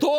2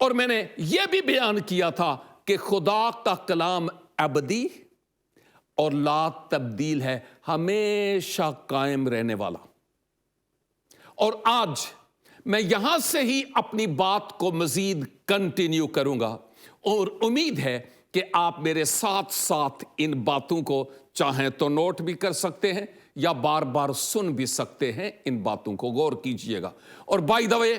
اور میں نے یہ بھی بیان کیا تھا کہ خدا کا کلام ابدی اور لا تبدیل ہے، ہمیشہ قائم رہنے والا۔ اور آج میں یہاں سے ہی اپنی بات کو مزید کنٹینیو کروں گا، اور امید ہے کہ آپ میرے ساتھ ساتھ ان باتوں کو چاہیں تو نوٹ بھی کر سکتے ہیں یا بار بار سن بھی سکتے ہیں۔ ان باتوں کو غور کیجئے گا۔ اور بائی دا وے،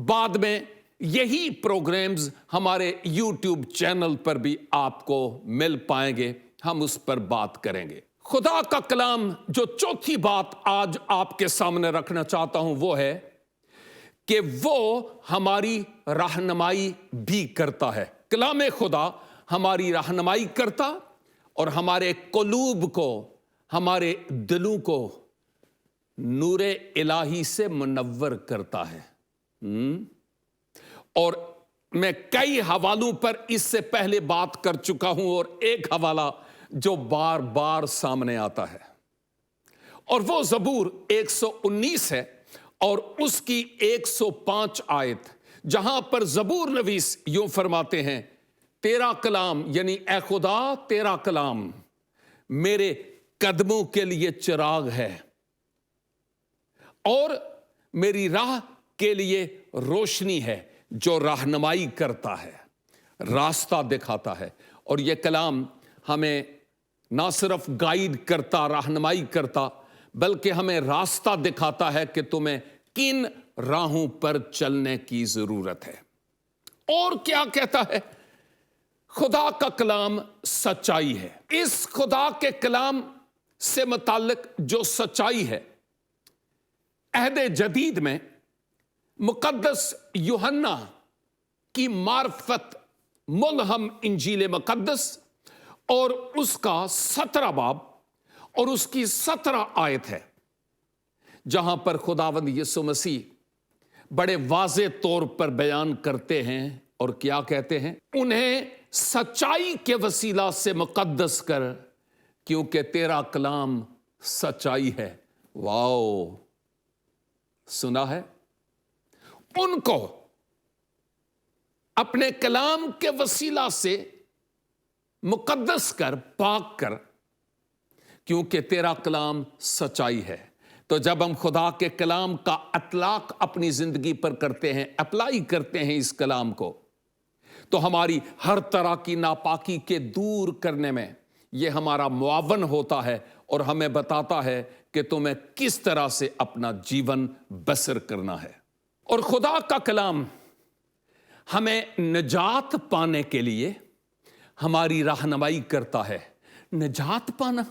بعد میں یہی پروگرامز ہمارے یوٹیوب چینل پر بھی آپ کو مل پائیں گے، ہم اس پر بات کریں گے۔ خدا کا کلام جو چوتھی بات آج آپ کے سامنے رکھنا چاہتا ہوں وہ ہے کہ وہ ہماری رہنمائی بھی کرتا ہے۔ کلام خدا ہماری رہنمائی کرتا اور ہمارے قلوب کو، ہمارے دلوں کو نور الہی سے منور کرتا ہے۔ اور میں کئی حوالوں پر اس سے پہلے بات کر چکا ہوں، اور ایک حوالہ جو بار بار سامنے آتا ہے، اور وہ زبور 119 ہے اور اس کی 105 آیت، جہاں پر زبور نویس یوں فرماتے ہیں، تیرا کلام یعنی اے خدا تیرا کلام میرے قدموں کے لیے چراغ ہے اور میری راہ کے لیے روشنی ہے، جو رہنمائی کرتا ہے، راستہ دکھاتا ہے۔ اور یہ کلام ہمیں نہ صرف گائیڈ کرتا، رہنمائی کرتا، بلکہ ہمیں راستہ دکھاتا ہے کہ تمہیں کن راہوں پر چلنے کی ضرورت ہے۔ اور کیا کہتا ہے؟ خدا کا کلام سچائی ہے۔ اس خدا کے کلام سے متعلق جو سچائی ہے، عہد جدید میں مقدس یوحنا کی معرفت ملہم انجیل مقدس اور اس کا 17 باب اور اس کی 17 آیت ہے، جہاں پر خداوند یسوع مسیح بڑے واضح طور پر بیان کرتے ہیں، اور کیا کہتے ہیں؟ انہیں سچائی کے وسیلہ سے مقدس کر، کیونکہ تیرا کلام سچائی ہے۔ واو، سنا ہے؟ ان کو اپنے کلام کے وسیلہ سے مقدس کر، پاک کر، کیونکہ تیرا کلام سچائی ہے۔ تو جب ہم خدا کے کلام کا اطلاق اپنی زندگی پر کرتے ہیں، اپلائی کرتے ہیں اس کلام کو، تو ہماری ہر طرح کی ناپاکی کے دور کرنے میں یہ ہمارا معاون ہوتا ہے، اور ہمیں بتاتا ہے کہ تمہیں کس طرح سے اپنا جیون بسر کرنا ہے۔ اور خدا کا کلام ہمیں نجات پانے کے لیے ہماری رہنمائی کرتا ہے۔ نجات پانا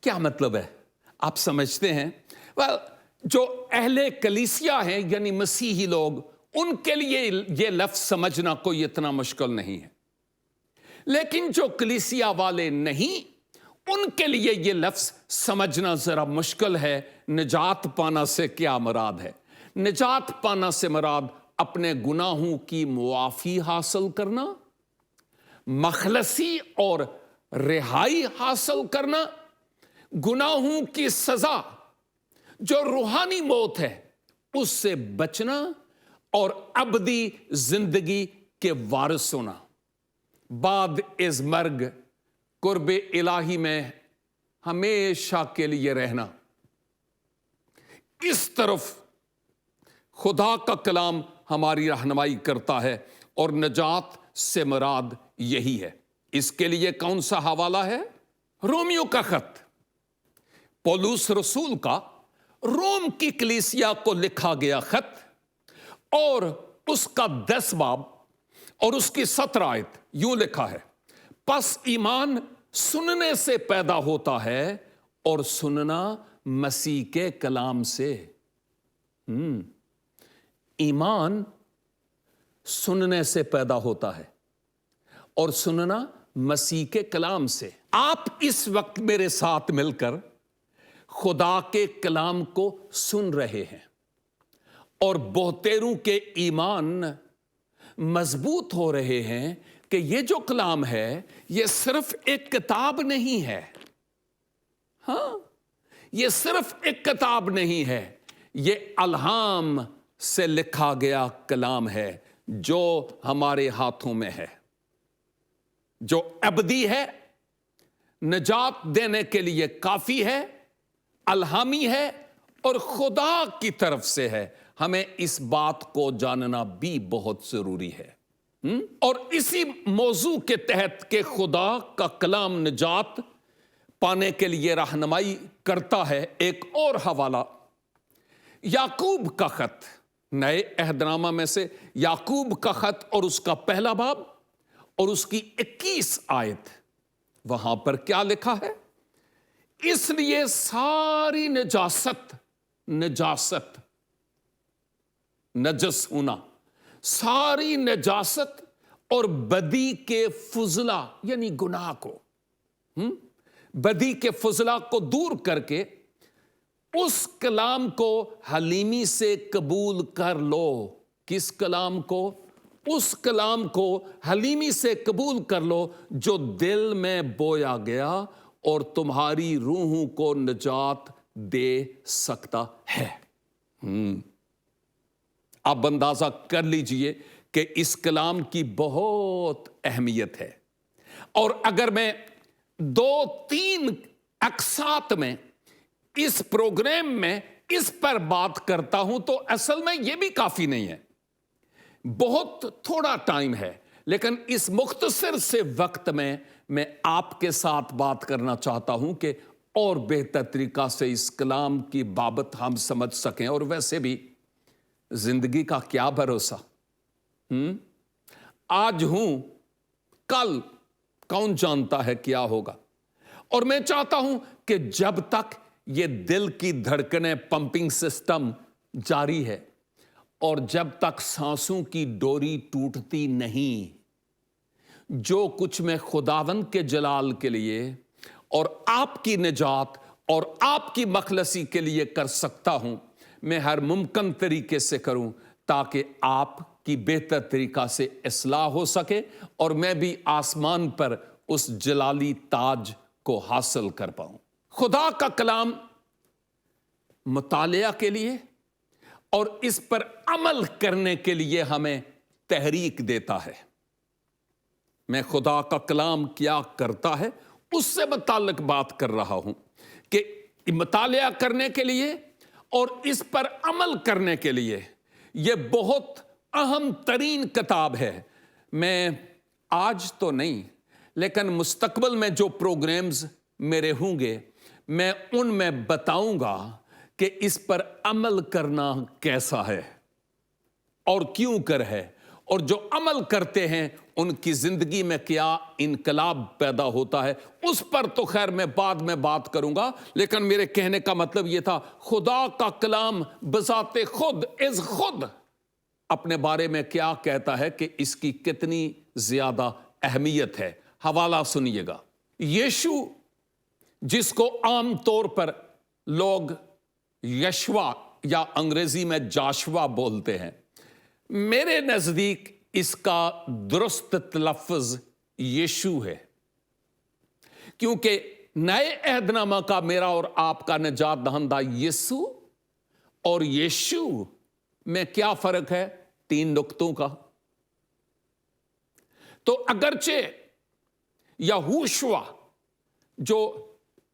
کیا مطلب ہے؟ آپ سمجھتے ہیں؟ جو اہل کلیسیا ہیں یعنی مسیحی لوگ، ان کے لیے یہ لفظ سمجھنا کوئی اتنا مشکل نہیں ہے، لیکن جو کلیسیا والے نہیں، ان کے لیے یہ لفظ سمجھنا ذرا مشکل ہے۔ نجات پانا سے کیا مراد ہے؟ نجات پانا سے مراد اپنے گناہوں کی معافی حاصل کرنا، مخلصی اور رہائی حاصل کرنا، گناہوں کی سزا جو روحانی موت ہے اس سے بچنا، اور ابدی زندگی کے وارث ہونا، بعد از مرگ قرب الہی میں ہمیشہ کے لیے رہنا۔ اس طرف خدا کا کلام ہماری رہنمائی کرتا ہے، اور نجات سے مراد یہی ہے۔ اس کے لیے کون سا حوالہ ہے؟ رومیو کا خط، پولس رسول کا روم کی کلیسیا کو لکھا گیا خط، اور اس کا 10 باب اور اس کی 17 آیت یوں لکھا ہے، پس ایمان سننے سے پیدا ہوتا ہے، اور سننا مسیح کے کلام سے۔ ایمان سننے سے پیدا ہوتا ہے، اور سننا مسیح کے کلام سے۔ آپ اس وقت میرے ساتھ مل کر خدا کے کلام کو سن رہے ہیں، اور بہتروں کے ایمان مضبوط ہو رہے ہیں کہ یہ جو کلام ہے یہ صرف ایک کتاب نہیں ہے۔ ہاں، یہ صرف ایک کتاب نہیں ہے، یہ الہام سے لکھا گیا کلام ہے، جو ہمارے ہاتھوں میں ہے، جو ابدی ہے، نجات دینے کے لیے کافی ہے، الہامی ہے اور خدا کی طرف سے ہے۔ ہمیں اس بات کو جاننا بھی بہت ضروری ہے۔ اور اسی موضوع کے تحت کہ خدا کا کلام نجات پانے کے لیے رہنمائی کرتا ہے، ایک اور حوالہ یعقوب کا خط، نئے عہد نامہ میں سے یعقوب کا خط اور اس کا پہلا باب اور اس کی 21 آیت۔ وہاں پر کیا لکھا ہے؟ اس لیے ساری نجاست، نجس ہونا، ساری نجاست اور بدی کے فضلہ یعنی گناہ کو، بدی کے فضلہ کو دور کر کے اس کلام کو حلیمی سے قبول کر لو۔ کس کلام کو؟ اس کلام کو حلیمی سے قبول کر لو جو دل میں بویا گیا اور تمہاری روحوں کو نجات دے سکتا ہے۔ اب اندازہ کر لیجئے کہ اس کلام کی بہت اہمیت ہے، اور اگر میں 2-3 اقساط میں اس پروگرام میں اس پر بات کرتا ہوں تو اصل میں یہ بھی کافی نہیں ہے، بہت تھوڑا ٹائم ہے، لیکن اس مختصر سے وقت میں آپ کے ساتھ بات کرنا چاہتا ہوں کہ اور بہتر طریقہ سے اس کلام کی بابت ہم سمجھ سکیں۔ اور ویسے بھی زندگی کا کیا بھروسہ، آج ہوں، کل کون جانتا ہے کیا ہوگا۔ اور میں چاہتا ہوں کہ جب تک یہ دل کی دھڑکنیں، پمپنگ سسٹم جاری ہے، اور جب تک سانسوں کی ڈوری ٹوٹتی نہیں، جو کچھ میں خداوند کے جلال کے لیے اور آپ کی نجات اور آپ کی مخلصی کے لیے کر سکتا ہوں، میں ہر ممکن طریقے سے کروں تاکہ آپ کی بہتر طریقہ سے اصلاح ہو سکے اور میں بھی آسمان پر اس جلالی تاج کو حاصل کر پاؤں۔ خدا کا کلام مطالعہ کے لیے اور اس پر عمل کرنے کے لیے ہمیں تحریک دیتا ہے۔ میں خدا کا کلام کیا کرتا ہے اس سے متعلق بات کر رہا ہوں کہ مطالعہ کرنے کے لیے اور اس پر عمل کرنے کے لیے یہ بہت اہم ترین کتاب ہے۔ میں آج تو نہیں لیکن مستقبل میں جو پروگرامز میرے ہوں گے، میں ان میں بتاؤں گا کہ اس پر عمل کرنا کیسا ہے اور کیوں کر ہے، اور جو عمل کرتے ہیں ان کی زندگی میں کیا انقلاب پیدا ہوتا ہے، اس پر تو خیر میں بعد میں بات کروں گا۔ لیکن میرے کہنے کا مطلب یہ تھا، خدا کا کلام بذات خود خود اپنے بارے میں کیا کہتا ہے کہ اس کی کتنی زیادہ اہمیت ہے۔ حوالہ سنیے گا۔ یشو، جس کو عام طور پر لوگ یشوا یا انگریزی میں جاشوا بولتے ہیں، میرے نزدیک اس کا درست تلفظ یشو ہے، کیونکہ نئے عہد نامہ کا میرا اور آپ کا نجات دہندہ یسوع اور یشو میں کیا فرق ہے؟ 3 نقطوں کا۔ تو اگرچہ یہوشوا جو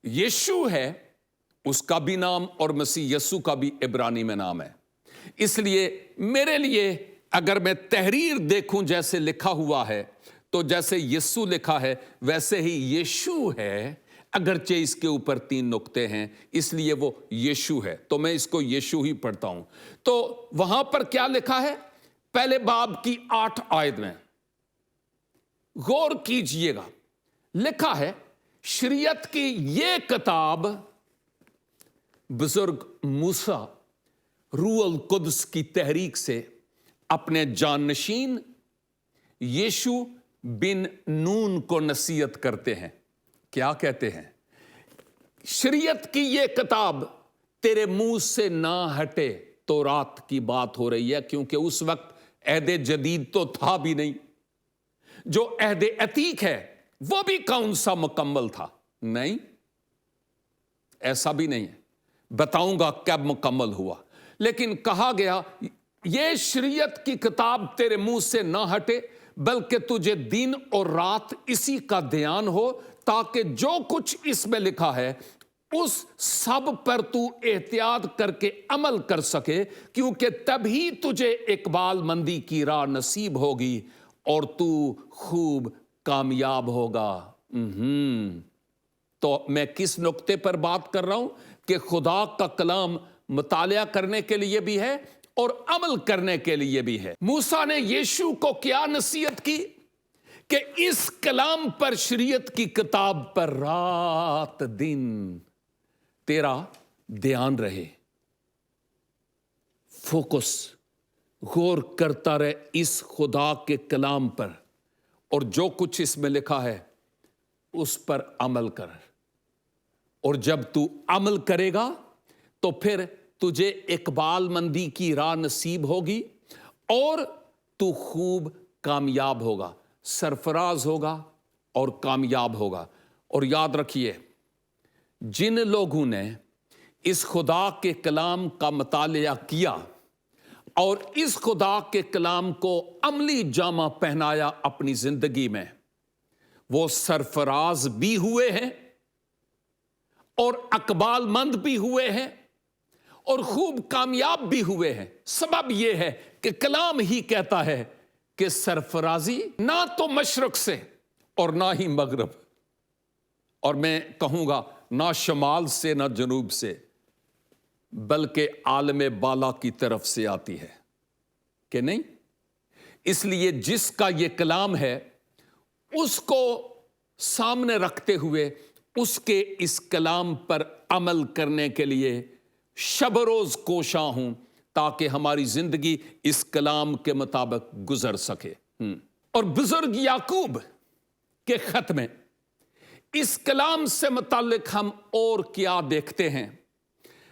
یشو ہے اس کا بھی نام اور مسیح یسوع کا بھی عبرانی میں نام ہے، اس لیے میرے لیے اگر میں تحریر دیکھوں جیسے لکھا ہوا ہے تو جیسے یسوع لکھا ہے ویسے ہی یشو ہے، اگرچہ اس کے اوپر 3 نقطے ہیں، اس لیے وہ یشو ہے، تو میں اس کو یشو ہی پڑھتا ہوں۔ تو وہاں پر کیا لکھا ہے؟ پہلے باب کی 8 آیت میں غور کیجئے گا، لکھا ہے شریعت کی یہ کتاب بزرگ موسیٰ روح القدس کی تحریک سے اپنے جانشین یشو بن نون کو نصیحت کرتے ہیں۔ کیا کہتے ہیں؟ شریعت کی یہ کتاب تیرے منہ سے نہ ہٹے۔ تورات کی بات ہو رہی ہے، کیونکہ اس وقت عہد جدید تو تھا بھی نہیں۔ جو عہد عتیق ہے وہ بھی کون سا مکمل تھا؟ نہیں، ایسا بھی نہیں ہے، بتاؤں گا کب مکمل ہوا۔ لیکن کہا گیا یہ شریعت کی کتاب تیرے منہ سے نہ ہٹے، بلکہ تجھے دن اور رات اسی کا دھیان ہو، تاکہ جو کچھ اس میں لکھا ہے اس سب پر تو احتیاط کر کے عمل کر سکے، کیونکہ تبھی تجھے اقبال مندی کی راہ نصیب ہوگی اور تو خوب کامیاب ہوگا۔ تو میں کس نقطے پر بات کر رہا ہوں کہ خدا کا کلام مطالعہ کرنے کے لیے بھی ہے اور عمل کرنے کے لیے بھی ہے۔ موسیٰ نے یشوع کو کیا نصیحت کی کہ اس کلام پر، شریعت کی کتاب پر رات دن تیرا دھیان رہے، فوکس، غور کرتا رہے اس خدا کے کلام پر، اور جو کچھ اس میں لکھا ہے اس پر عمل کر۔ اور جب تو عمل کرے گا تو پھر تجھے اقبال مندی کی راہ نصیب ہوگی اور تو خوب کامیاب ہوگا، سرفراز ہوگا اور کامیاب ہوگا۔ اور یاد رکھیے، جن لوگوں نے اس خدا کے کلام کا مطالعہ کیا اور اس خدا کے کلام کو عملی جامہ پہنایا اپنی زندگی میں، وہ سرفراز بھی ہوئے ہیں اور اقبال مند بھی ہوئے ہیں اور خوب کامیاب بھی ہوئے ہیں۔ سبب یہ ہے کہ کلام ہی کہتا ہے کہ سرفرازی نہ تو مشرق سے اور نہ ہی مغرب، اور میں کہوں گا نہ شمال سے نہ جنوب سے، بلکہ عالم بالا کی طرف سے آتی ہے، کہ نہیں؟ اس لیے جس کا یہ کلام ہے اس کو سامنے رکھتے ہوئے اس کے اس کلام پر عمل کرنے کے لیے شب روز کوشاں ہوں، تاکہ ہماری زندگی اس کلام کے مطابق گزر سکے۔ اور بزرگ یعقوب کے خط میں اس کلام سے متعلق ہم اور کیا دیکھتے ہیں؟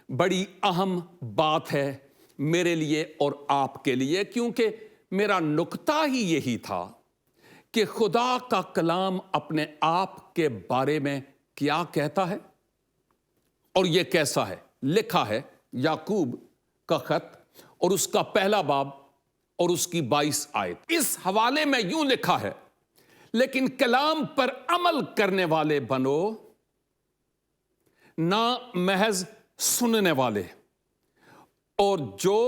بڑی اہم بات ہے میرے لیے اور آپ کے لیے، کیونکہ میرا نقطہ ہی یہی تھا کہ خدا کا کلام اپنے آپ کے بارے میں کیا کہتا ہے اور یہ کیسا ہے۔ لکھا ہے یعقوب کا خط اور اس کا پہلا باب اور اس کی 22 آیت۔ اس حوالے میں یوں لکھا ہے، لیکن کلام پر عمل کرنے والے بنو، نہ محض سننے والے، اور جو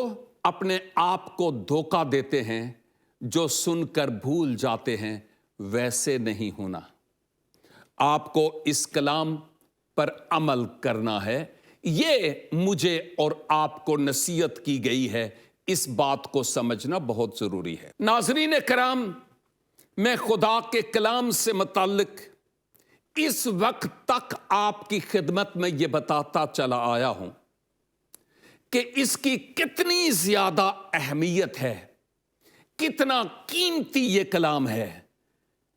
اپنے آپ کو دھوکہ دیتے ہیں، جو سن کر بھول جاتے ہیں، ویسے نہیں ہونا۔ آپ کو اس کلام پر عمل کرنا ہے، یہ مجھے اور آپ کو نصیحت کی گئی ہے۔ اس بات کو سمجھنا بہت ضروری ہے۔ ناظرین کرام، میں خدا کے کلام سے متعلق اس وقت تک آپ کی خدمت میں یہ بتاتا چلا آیا ہوں کہ اس کی کتنی زیادہ اہمیت ہے، کتنا قیمتی یہ کلام ہے۔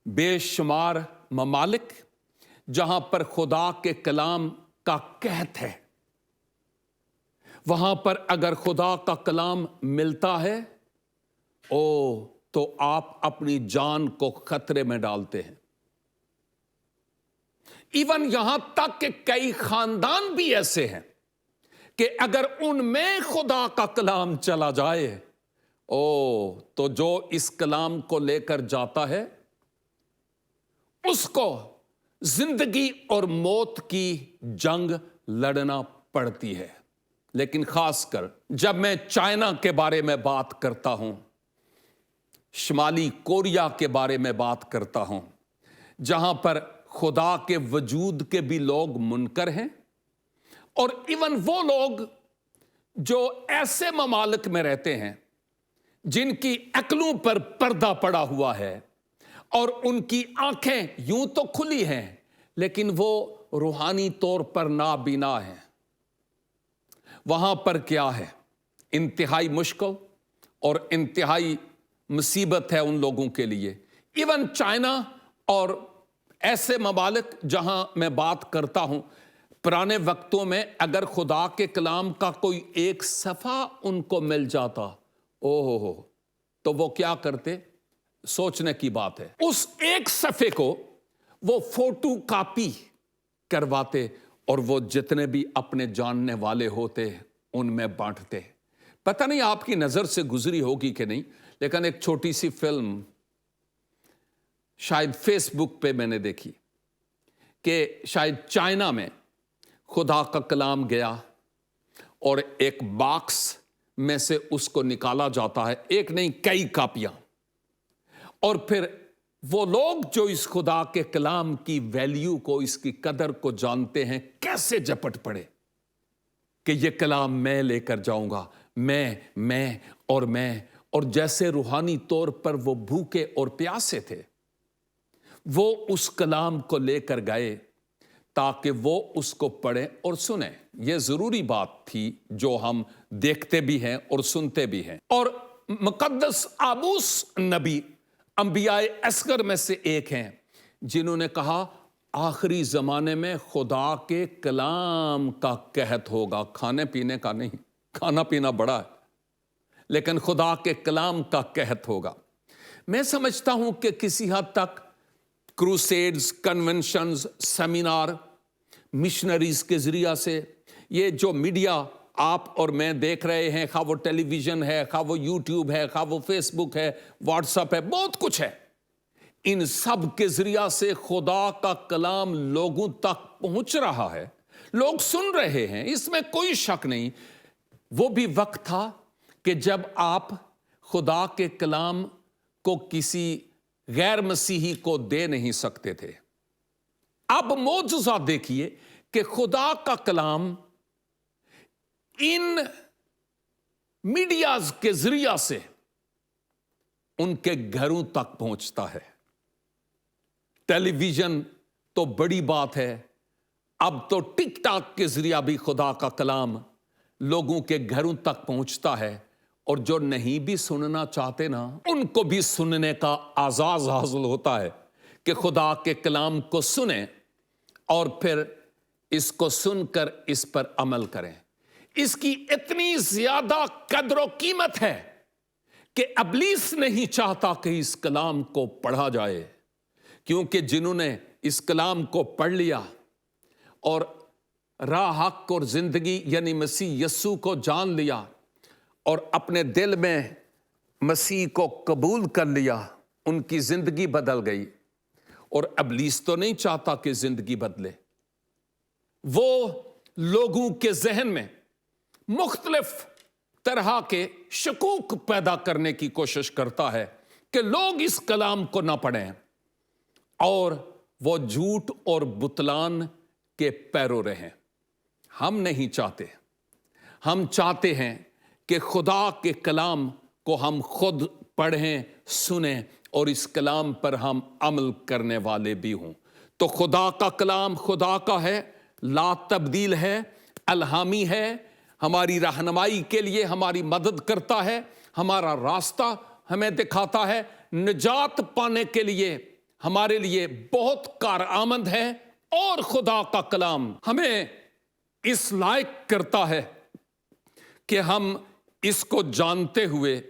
بے شمار ممالک جہاں پر خدا کے کلام کا قحط ہے، وہاں پر اگر خدا کا کلام ملتا ہے تو آپ اپنی جان کو خطرے میں ڈالتے ہیں۔ ایون یہاں تک کہ کئی خاندان بھی ایسے ہیں کہ اگر ان میں خدا کا کلام چلا جائے تو جو اس کلام کو لے کر جاتا ہے اس کو زندگی اور موت کی جنگ لڑنا پڑتی ہے۔ لیکن خاص کر جب میں چائنا کے بارے میں بات کرتا ہوں، شمالی کوریا کے بارے میں بات کرتا ہوں، جہاں پر خدا کے وجود کے بھی لوگ منکر ہیں، اور ایون وہ لوگ جو ایسے ممالک میں رہتے ہیں جن کی عقلوں پر پردہ پڑا ہوا ہے اور ان کی آنکھیں یوں تو کھلی ہیں لیکن وہ روحانی طور پر نابینا ہیں، وہاں پر کیا ہے؟ انتہائی مشکل اور انتہائی مصیبت ہے ان لوگوں کے لیے۔ ایون چائنا اور ایسے ممالک جہاں میں بات کرتا ہوں، پرانے وقتوں میں اگر خدا کے کلام کا کوئی ایک صفحہ ان کو مل جاتا تو وہ کیا کرتے؟ سوچنے کی بات ہے۔ اس ایک صفحے کو وہ فوٹو کاپی کرواتے اور وہ جتنے بھی اپنے جاننے والے ہوتے ان میں بانٹتے۔ پتہ نہیں آپ کی نظر سے گزری ہوگی کہ نہیں، لیکن ایک چھوٹی سی فلم شاید فیس بک پہ میں نے دیکھی کہ شاید چائنا میں خدا کا کلام گیا اور ایک باکس میں سے اس کو نکالا جاتا ہے، ایک نہیں کئی کاپیاں، اور پھر وہ لوگ جو اس خدا کے کلام کی ویلیو کو، اس کی قدر کو جانتے ہیں، کیسے جپٹ پڑے کہ یہ کلام میں لے کر جاؤں گا، میں اور جیسے روحانی طور پر وہ بھوکے اور پیاسے تھے، وہ اس کلام کو لے کر گئے تاکہ وہ اس کو پڑھیں اور سنیں۔ یہ ضروری بات تھی جو ہم دیکھتے بھی ہیں اور سنتے بھی ہیں۔ اور مقدس آموس نبی انبیاء اصغر میں سے ایک ہیں جنہوں نے کہا آخری زمانے میں خدا کے کلام کا قحط ہوگا، کھانے پینے کا نہیں، کھانا پینا بڑا ہے، لیکن خدا کے کلام کا قحط ہوگا۔ میں سمجھتا ہوں کہ کسی حد تک کروسیڈز، کنونشنز، سیمینار، مشنریز کے ذریعہ سے یہ جو میڈیا آپ اور میں دیکھ رہے ہیں، خواہ وہ ٹیلی ویژن ہے، خواہ وہ یوٹیوب ہے، خواہ وہ فیس بک ہے، واٹس ایپ ہے، بہت کچھ ہے، ان سب کے ذریعہ سے خدا کا کلام لوگوں تک پہنچ رہا ہے، لوگ سن رہے ہیں، اس میں کوئی شک نہیں۔ وہ بھی وقت تھا کہ جب آپ خدا کے کلام کو کسی غیر مسیحی کو دے نہیں سکتے تھے۔ اب معجزہ دیکھیے کہ خدا کا کلام ان میڈیاز کے ذریعہ سے ان کے گھروں تک پہنچتا ہے۔ ٹیلی ویژن تو بڑی بات ہے، اب تو ٹک ٹاک کے ذریعہ بھی خدا کا کلام لوگوں کے گھروں تک پہنچتا ہے، اور جو نہیں بھی سننا چاہتے نا، ان کو بھی سننے کا اعزاز حاصل ہوتا ہے کہ خدا کے کلام کو سنیں اور پھر اس کو سن کر اس پر عمل کریں۔ اس کی اتنی زیادہ قدر و قیمت ہے کہ ابلیس نہیں چاہتا کہ اس کلام کو پڑھا جائے، کیونکہ جنہوں نے اس کلام کو پڑھ لیا اور راہ حق اور زندگی یعنی مسیح یسوع کو جان لیا اور اپنے دل میں مسیح کو قبول کر لیا، ان کی زندگی بدل گئی۔ اور ابلیس تو نہیں چاہتا کہ زندگی بدلے، وہ لوگوں کے ذہن میں مختلف طرح کے شکوک پیدا کرنے کی کوشش کرتا ہے کہ لوگ اس کلام کو نہ پڑھیں، اور وہ جھوٹ اور بتلان کے پیرو رہیں۔ ہم نہیں چاہتے، ہم چاہتے ہیں کہ خدا کے کلام کو ہم خود پڑھیں، سنیں، اور اس کلام پر ہم عمل کرنے والے بھی ہوں۔ تو خدا کا کلام خدا کا ہے، لا تبدیل ہے، الہامی ہے، ہماری رہنمائی کے لیے ہماری مدد کرتا ہے، ہمارا راستہ ہمیں دکھاتا ہے، نجات پانے کے لیے ہمارے لیے بہت کارآمد ہے، اور خدا کا کلام ہمیں اس لائق کرتا ہے کہ ہم اس کو جانتے ہوئے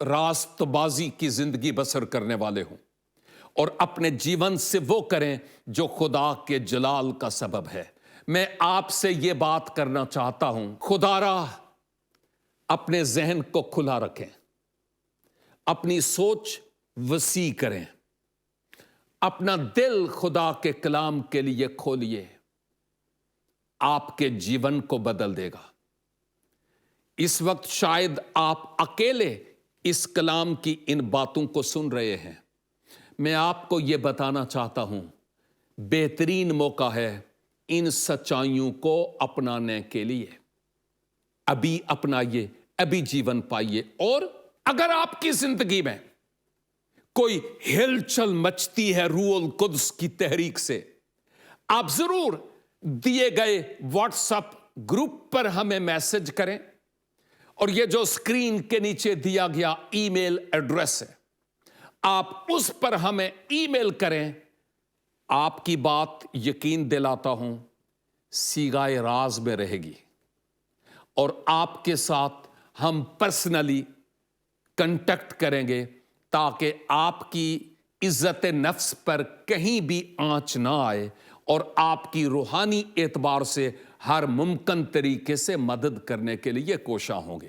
راست بازی کی زندگی بسر کرنے والے ہوں، اور اپنے جیون سے وہ کریں جو خدا کے جلال کا سبب ہے۔ میں آپ سے یہ بات کرنا چاہتا ہوں، خدا را اپنے ذہن کو کھلا رکھیں، اپنی سوچ وسیع کریں، اپنا دل خدا کے کلام کے لیے کھولیے، آپ کے جیون کو بدل دے گا۔ اس وقت شاید آپ اکیلے اس کلام کی ان باتوں کو سن رہے ہیں، میں آپ کو یہ بتانا چاہتا ہوں، بہترین موقع ہے ان سچائیوں کو اپنانے کے لیے۔ ابھی اپنائیے، ابھی جیون پائیے۔ اور اگر آپ کی زندگی میں کوئی ہلچل مچتی ہے روح القدس کی تحریک سے، آپ ضرور دیے گئے واٹس ایپ گروپ پر ہمیں میسج کریں، اور یہ جو سکرین کے نیچے دیا گیا ای میل ایڈریس ہے، آپ اس پر ہمیں ای میل کریں۔ آپ کی بات یقین دلاتا ہوں سیغائے راز میں رہے گی، اور آپ کے ساتھ ہم پرسنلی کنٹیکٹ کریں گے تاکہ آپ کی عزت نفس پر کہیں بھی آنچ نہ آئے، اور آپ کی روحانی اعتبار سے ہر ممکن طریقے سے مدد کرنے کے لیے کوشاں ہوں گے۔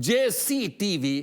JCTV